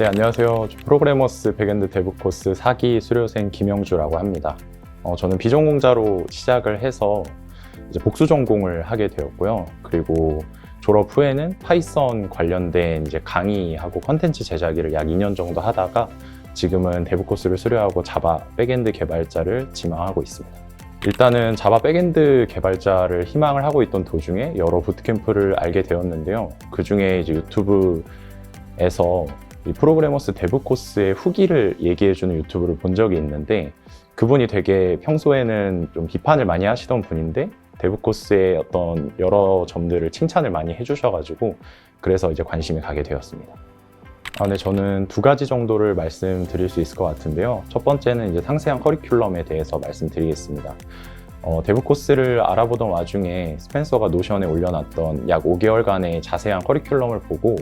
네, 안녕하세요. 프로그래머스 백엔드 데브 코스 4기 수료생 김영주라고 합니다. 저는 비전공자로 시작을 해서 이제 복수 전공을 하게 되었고요. 그리고 졸업 후에는 파이썬 관련된 이제 강의하고 컨텐츠 제작 일을 약 2년 정도 하다가 지금은 데브 코스를 수료하고 자바 백엔드 개발자를 지망하고 있습니다. 일단은 자바 백엔드 개발자를 희망을 하고 있던 도중에 여러 부트캠프를 알게 되었는데요. 그 중에 이제 유튜브에서 이 프로그래머스 데브 코스의 후기를 얘기해주는 유튜브를 본 적이 있는데, 그분이 되게 평소에는 좀 비판을 많이 하시던 분인데 데브 코스의 어떤 여러 점들을 칭찬을 많이 해주셔가지고 그래서 이제 관심이 가게 되었습니다. 네, 저는 두 가지 정도를 말씀드릴 수 있을 것 같은데요. 첫 번째는 이제 상세한 커리큘럼에 대해서 말씀드리겠습니다. 데브 코스를 알아보던 와중에 스펜서가 노션에 올려놨던 약 5개월간의 자세한 커리큘럼을 보고,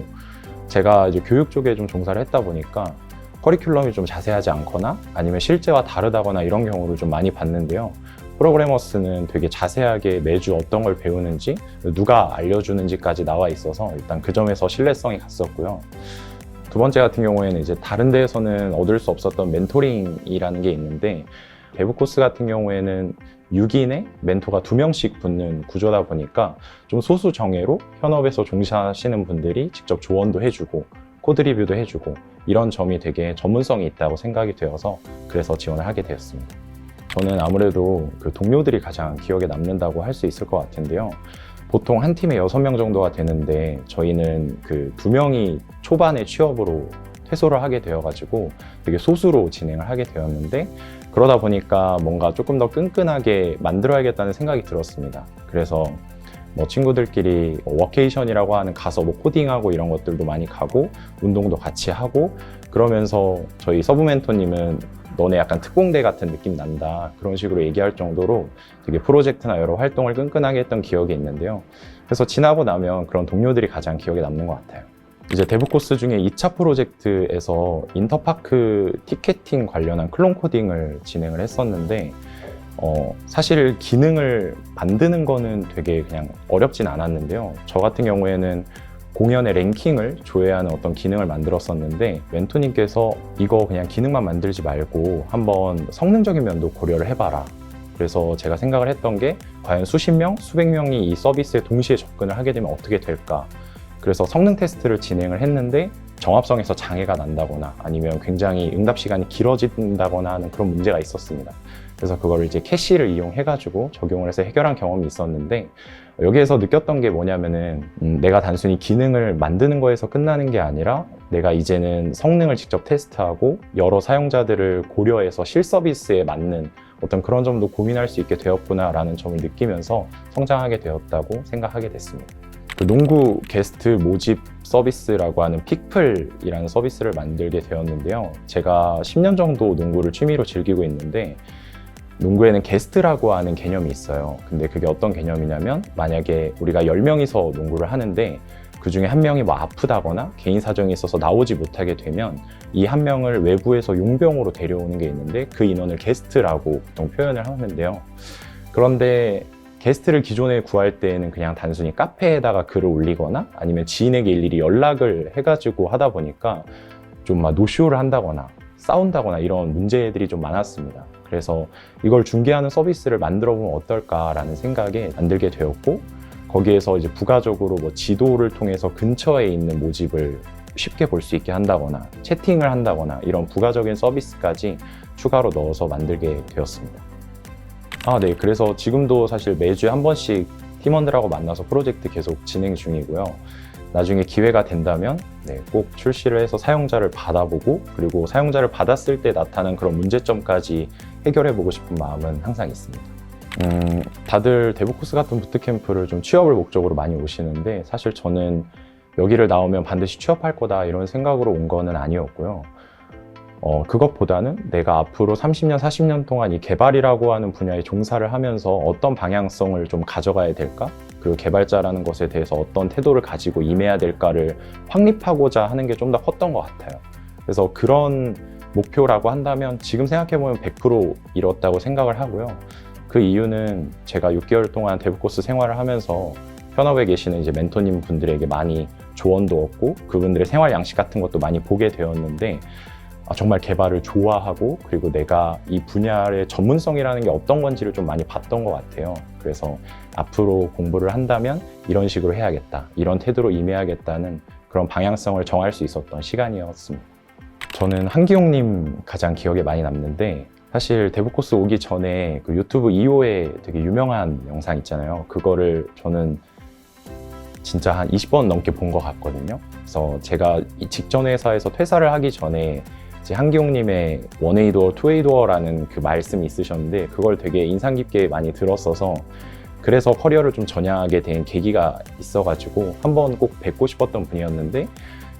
제가 이제 교육 쪽에 좀 종사를 했다 보니까 커리큘럼이 좀 자세하지 않거나 아니면 실제와 다르다거나 이런 경우를 좀 많이 봤는데요. 프로그래머스는 되게 자세하게 매주 어떤 걸 배우는지, 누가 알려주는지까지 나와 있어서 일단 그 점에서 신뢰성이 갔었고요. 두 번째 같은 경우에는 이제 다른 데에서는 얻을 수 없었던 멘토링이라는 게 있는데, 데브 코스 같은 경우에는 6인의 멘토가 2명씩 붙는 구조다 보니까 좀 소수 정예로 현업에서 종사하시는 분들이 직접 조언도 해주고 코드 리뷰도 해주고 이런 점이 되게 전문성이 있다고 생각이 되어서 그래서 지원을 하게 되었습니다. 저는 아무래도 그 동료들이 가장 기억에 남는다고 할 수 있을 것 같은데요. 보통 한 팀에 6명 정도가 되는데 저희는 그 2명이 초반에 취업으로 퇴소를 하게 되어가지고 되게 소수로 진행을 하게 되었는데, 그러다 보니까 뭔가 조금 더 끈끈하게 만들어야겠다는 생각이 들었습니다. 그래서 뭐 친구들끼리 워케이션이라고 하는 가서 뭐 코딩하고 이런 것들도 많이 가고 운동도 같이 하고, 그러면서 저희 서브 멘토님은 너네 약간 특공대 같은 느낌 난다 그런 식으로 얘기할 정도로 되게 프로젝트나 여러 활동을 끈끈하게 했던 기억이 있는데요. 그래서 지나고 나면 그런 동료들이 가장 기억에 남는 것 같아요. 이제 데브 코스 중에 2차 프로젝트에서 인터파크 티켓팅 관련한 클론 코딩을 진행을 했었는데, 사실 기능을 만드는 거는 되게 그냥 어렵진 않았는데요. 저 같은 경우에는 공연의 랭킹을 조회하는 어떤 기능을 만들었었는데, 멘토님께서 이거 그냥 기능만 만들지 말고 한번 성능적인 면도 고려를 해봐라. 그래서 제가 생각을 했던 게 과연 수십 명, 수백 명이 이 서비스에 동시에 접근을 하게 되면 어떻게 될까? 그래서 성능 테스트를 진행을 했는데 정합성에서 장애가 난다거나 아니면 굉장히 응답 시간이 길어진다거나 하는 그런 문제가 있었습니다. 그래서 그걸 이제 캐시를 이용해가지고 적용을 해서 해결한 경험이 있었는데, 여기에서 느꼈던 게 뭐냐면은 내가 단순히 기능을 만드는 거에서 끝나는 게 아니라 내가 이제는 성능을 직접 테스트하고 여러 사용자들을 고려해서 실서비스에 맞는 어떤 그런 점도 고민할 수 있게 되었구나라는 점을 느끼면서 성장하게 되었다고 생각하게 됐습니다. 그 농구 게스트 모집 서비스라고 하는 픽플이라는 서비스를 만들게 되었는데요. 제가 10년 정도 농구를 취미로 즐기고 있는데, 농구에는 게스트라고 하는 개념이 있어요. 근데 그게 어떤 개념이냐면, 만약에 우리가 10명이서 농구를 하는데 그 중에 한 명이 뭐 아프다거나 개인 사정이 있어서 나오지 못하게 되면 이 한 명을 외부에서 용병으로 데려오는 게 있는데 그 인원을 게스트라고 보통 표현을 하는데요. 그런데 게스트를 기존에 구할 때에는 그냥 단순히 카페에다가 글을 올리거나 아니면 지인에게 일일이 연락을 해가지고 하다 보니까 좀 막 노쇼를 한다거나 싸운다거나 이런 문제들이 좀 많았습니다. 그래서 이걸 중개하는 서비스를 만들어 보면 어떨까라는 생각에 만들게 되었고, 거기에서 이제 부가적으로 뭐 지도를 통해서 근처에 있는 모집을 쉽게 볼 수 있게 한다거나 채팅을 한다거나 이런 부가적인 서비스까지 추가로 넣어서 만들게 되었습니다. 네. 그래서 지금도 사실 매주에 한 번씩 팀원들하고 만나서 프로젝트 계속 진행 중이고요. 나중에 기회가 된다면 꼭 출시를 해서 사용자를 받아보고, 그리고 사용자를 받았을 때 나타난 그런 문제점까지 해결해보고 싶은 마음은 항상 있습니다. 다들 데브 코스 같은 부트캠프를 좀 취업을 목적으로 많이 오시는데, 사실 저는 여기를 나오면 반드시 취업할 거다 이런 생각으로 온 거는 아니었고요. 그것보다는 내가 앞으로 30년, 40년 동안 이 개발이라고 하는 분야에 종사를 하면서 어떤 방향성을 좀 가져가야 될까? 그리고 개발자라는 것에 대해서 어떤 태도를 가지고 임해야 될까를 확립하고자 하는 게 좀 더 컸던 것 같아요. 그래서 그런 목표라고 한다면 지금 생각해보면 100% 이뤘다고 생각을 하고요. 그 이유는 제가 6개월 동안 데브 코스 생활을 하면서 현업에 계시는 이제 멘토님 분들에게 많이 조언도 얻고 그분들의 생활 양식 같은 것도 많이 보게 되었는데 정말 개발을 좋아하고 그리고 내가 이 분야의 전문성이라는 게 어떤 건지를 좀 많이 봤던 것 같아요. 그래서 앞으로 공부를 한다면 이런 식으로 해야겠다, 이런 태도로 임해야겠다는 그런 방향성을 정할 수 있었던 시간이었습니다. 저는 한기용님 가장 기억에 많이 남는데, 사실 대부코스 오기 전에 그 유튜브 2호에 되게 유명한 영상 있잖아요. 그거를 저는 진짜 한 20번 넘게 본 것 같거든요. 그래서 제가 이 직전 회사에서 퇴사를 하기 전에 이제 한기용님의 원웨이 도어, 투웨이 도어라는 그 말씀이 있으셨는데 그걸 되게 인상 깊게 많이 들었어서 그래서 커리어를 좀 전향하게 된 계기가 있어가지고 한번 꼭 뵙고 싶었던 분이었는데,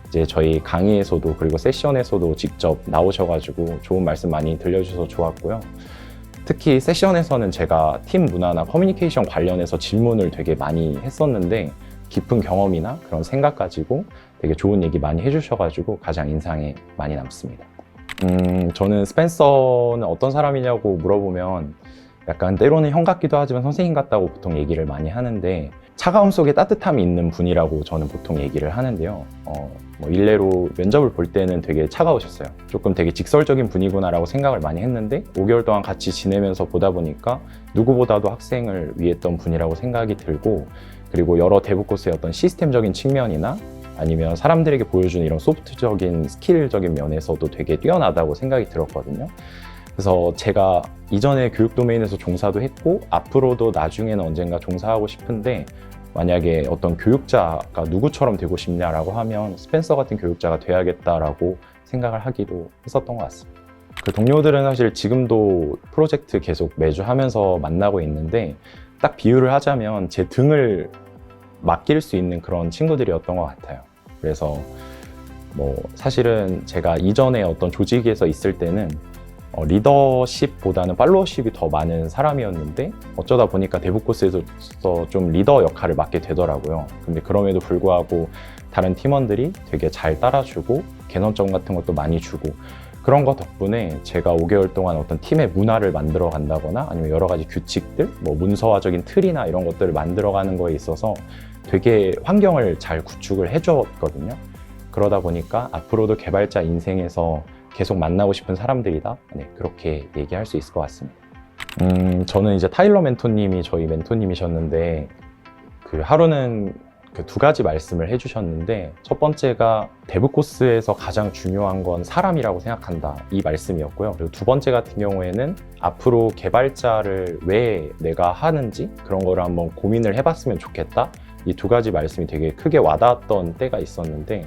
이제 저희 강의에서도 그리고 세션에서도 직접 나오셔가지고 좋은 말씀 많이 들려주셔서 좋았고요. 특히 세션에서는 제가 팀 문화나 커뮤니케이션 관련해서 질문을 되게 많이 했었는데 깊은 경험이나 그런 생각 가지고 되게 좋은 얘기 많이 해주셔가지고 가장 인상에 많이 남습니다. 저는 스펜서는 어떤 사람이냐고 물어보면 약간 때로는 형 같기도 하지만 선생님 같다고 보통 얘기를 많이 하는데, 차가움 속에 따뜻함이 있는 분이라고 저는 보통 얘기를 하는데요. 뭐 일례로 면접을 볼 때는 되게 차가우셨어요. 조금 되게 직설적인 분이구나라고 생각을 많이 했는데 5개월 동안 같이 지내면서 보다 보니까 누구보다도 학생을 위했던 분이라고 생각이 들고, 그리고 여러 대부코스의 어떤 시스템적인 측면이나 아니면 사람들에게 보여주는 이런 소프트적인 스킬적인 면에서도 되게 뛰어나다고 생각이 들었거든요. 그래서 제가 이전에 교육 도메인에서 종사도 했고 앞으로도 나중에는 언젠가 종사하고 싶은데, 만약에 어떤 교육자가 누구처럼 되고 싶냐라고 하면 스펜서 같은 교육자가 돼야겠다라고 생각을 하기도 했었던 것 같습니다. 그 동료들은 사실 지금도 프로젝트 계속 매주 하면서 만나고 있는데, 딱 비유를 하자면 제 등을 맡길 수 있는 그런 친구들이었던 것 같아요. 그래서 뭐 사실은 제가 이전에 어떤 조직에서 있을 때는 리더십보다는 팔로워십이 더 많은 사람이었는데 어쩌다 보니까 대부코스에서 좀 리더 역할을 맡게 되더라고요. 근데 그럼에도 불구하고 다른 팀원들이 되게 잘 따라주고 개선점 같은 것도 많이 주고, 그런 거 덕분에 제가 5개월 동안 어떤 팀의 문화를 만들어 간다거나 아니면 여러 가지 규칙들, 뭐 문서화적인 틀이나 이런 것들을 만들어 가는 거에 있어서 되게 환경을 잘 구축을 해줬거든요. 그러다 보니까 앞으로도 개발자 인생에서 계속 만나고 싶은 사람들이다. 네, 그렇게 얘기할 수 있을 것 같습니다. 저는 이제 타일러 멘토님이 저희 멘토님이셨는데, 그 하루는 그 두 가지 말씀을 해주셨는데, 첫 번째가 데브코스에서 가장 중요한 건 사람이라고 생각한다, 이 말씀이었고요. 그리고 두 번째 같은 경우에는 앞으로 개발자를 왜 내가 하는지 그런 거를 한번 고민을 해봤으면 좋겠다. 이 두 가지 말씀이 되게 크게 와닿았던 때가 있었는데,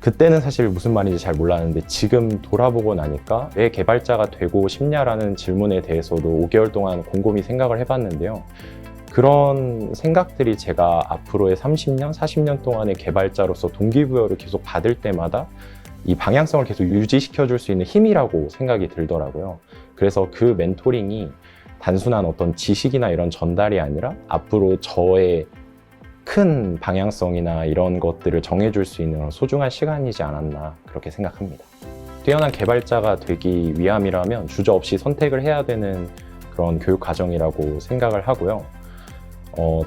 그때는 사실 무슨 말인지 잘 몰랐는데 지금 돌아보고 나니까 왜 개발자가 되고 싶냐라는 질문에 대해서도 5개월 동안 곰곰이 생각을 해봤는데요. 그런 생각들이 제가 앞으로의 30년, 40년 동안의 개발자로서 동기부여를 계속 받을 때마다 이 방향성을 계속 유지시켜 줄 수 있는 힘이라고 생각이 들더라고요. 그래서 그 멘토링이 단순한 어떤 지식이나 이런 전달이 아니라 앞으로 저의 큰 방향성이나 이런 것들을 정해줄 수 있는 소중한 시간이지 않았나, 그렇게 생각합니다. 뛰어난 개발자가 되기 위함이라면 주저없이 선택을 해야 되는 그런 교육 과정이라고 생각을 하고요.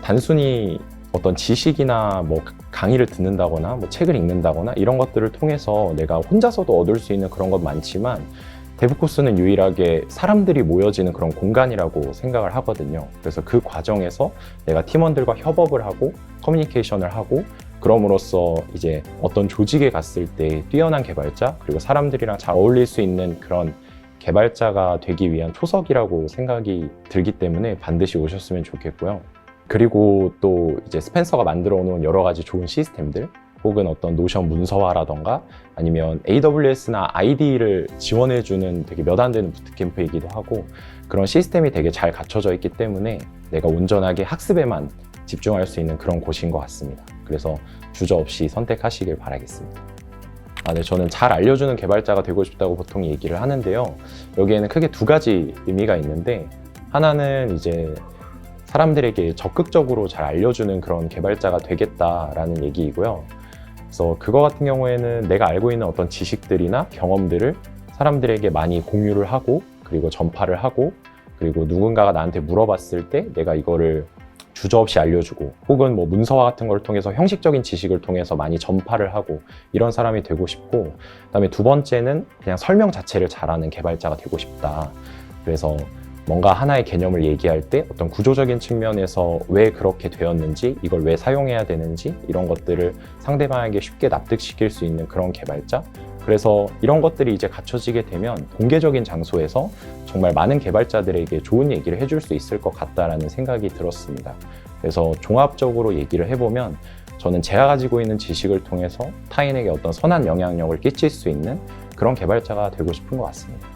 단순히 어떤 지식이나 뭐 강의를 듣는다거나 뭐 책을 읽는다거나 이런 것들을 통해서 내가 혼자서도 얻을 수 있는 그런 것 많지만, 데브코스는 유일하게 사람들이 모여지는 그런 공간이라고 생각을 하거든요. 그래서 그 과정에서 내가 팀원들과 협업을 하고 커뮤니케이션을 하고, 그럼으로써 이제 어떤 조직에 갔을 때 뛰어난 개발자, 그리고 사람들이랑 잘 어울릴 수 있는 그런 개발자가 되기 위한 초석이라고 생각이 들기 때문에 반드시 오셨으면 좋겠고요. 그리고 또 이제 스펜서가 만들어 놓은 여러 가지 좋은 시스템들, 혹은 어떤 노션 문서화라던가 아니면 AWS나 ID를 지원해주는 되게 몇 안 되는 부트캠프이기도 하고, 그런 시스템이 되게 잘 갖춰져 있기 때문에 내가 온전하게 학습에만 집중할 수 있는 그런 곳인 것 같습니다. 그래서 주저없이 선택하시길 바라겠습니다. 네, 저는 잘 알려주는 개발자가 되고 싶다고 보통 얘기를 하는데요. 여기에는 크게 두 가지 의미가 있는데, 하나는 이제 사람들에게 적극적으로 잘 알려주는 그런 개발자가 되겠다라는 얘기이고요. 그래서 그거 같은 경우에는 내가 알고 있는 어떤 지식들이나 경험들을 사람들에게 많이 공유를 하고, 그리고 전파를 하고, 그리고 누군가가 나한테 물어봤을 때 내가 이거를 주저없이 알려주고 혹은 뭐 문서화 같은 걸 통해서 형식적인 지식을 통해서 많이 전파를 하고 이런 사람이 되고 싶고, 그다음에 두 번째는 그냥 설명 자체를 잘하는 개발자가 되고 싶다. 그래서 뭔가 하나의 개념을 얘기할 때 어떤 구조적인 측면에서 왜 그렇게 되었는지, 이걸 왜 사용해야 되는지 이런 것들을 상대방에게 쉽게 납득시킬 수 있는 그런 개발자. 그래서 이런 것들이 이제 갖춰지게 되면 공개적인 장소에서 정말 많은 개발자들에게 좋은 얘기를 해줄 수 있을 것 같다라는 생각이 들었습니다. 그래서 종합적으로 얘기를 해보면 저는 제가 가지고 있는 지식을 통해서 타인에게 어떤 선한 영향력을 끼칠 수 있는 그런 개발자가 되고 싶은 것 같습니다.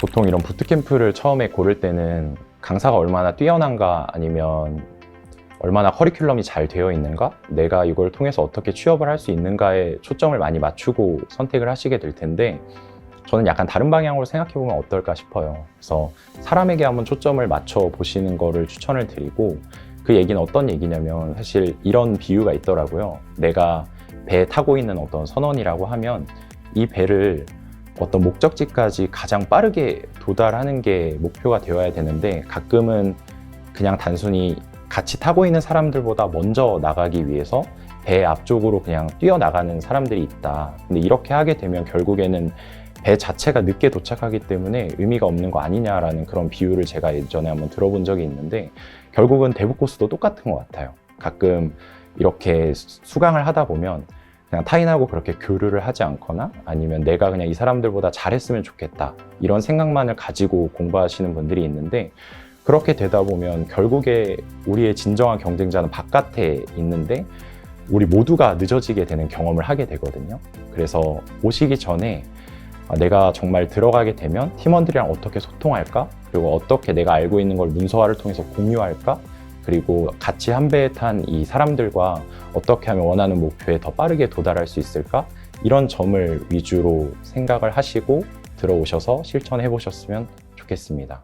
보통 이런 부트캠프를 처음에 고를 때는 강사가 얼마나 뛰어난가, 아니면 얼마나 커리큘럼이 잘 되어 있는가, 내가 이걸 통해서 어떻게 취업을 할 수 있는가에 초점을 많이 맞추고 선택을 하시게 될 텐데, 저는 약간 다른 방향으로 생각해 보면 어떨까 싶어요. 그래서 사람에게 한번 초점을 맞춰 보시는 거를 추천을 드리고, 그 얘기는 어떤 얘기냐면 사실 이런 비유가 있더라고요. 내가 배에 타고 있는 어떤 선원이라고 하면 이 배를 어떤 목적지까지 가장 빠르게 도달하는 게 목표가 되어야 되는데, 가끔은 그냥 단순히 같이 타고 있는 사람들보다 먼저 나가기 위해서 배 앞쪽으로 그냥 뛰어나가는 사람들이 있다. 근데 이렇게 하게 되면 결국에는 배 자체가 늦게 도착하기 때문에 의미가 없는 거 아니냐라는 그런 비유를 제가 예전에 한번 들어본 적이 있는데, 결국은 대북 코스도 똑같은 것 같아요. 가끔 이렇게 수강을 하다 보면 그냥 타인하고 그렇게 교류를 하지 않거나, 아니면 내가 그냥 이 사람들보다 잘했으면 좋겠다 이런 생각만을 가지고 공부하시는 분들이 있는데, 그렇게 되다 보면 결국에 우리의 진정한 경쟁자는 바깥에 있는데 우리 모두가 늦어지게 되는 경험을 하게 되거든요. 그래서 오시기 전에 내가 정말 들어가게 되면 팀원들이랑 어떻게 소통할까? 그리고 어떻게 내가 알고 있는 걸 문서화를 통해서 공유할까? 그리고 같이 한 배에 탄 이 사람들과 어떻게 하면 원하는 목표에 더 빠르게 도달할 수 있을까? 이런 점을 위주로 생각을 하시고 들어오셔서 실천해 보셨으면 좋겠습니다.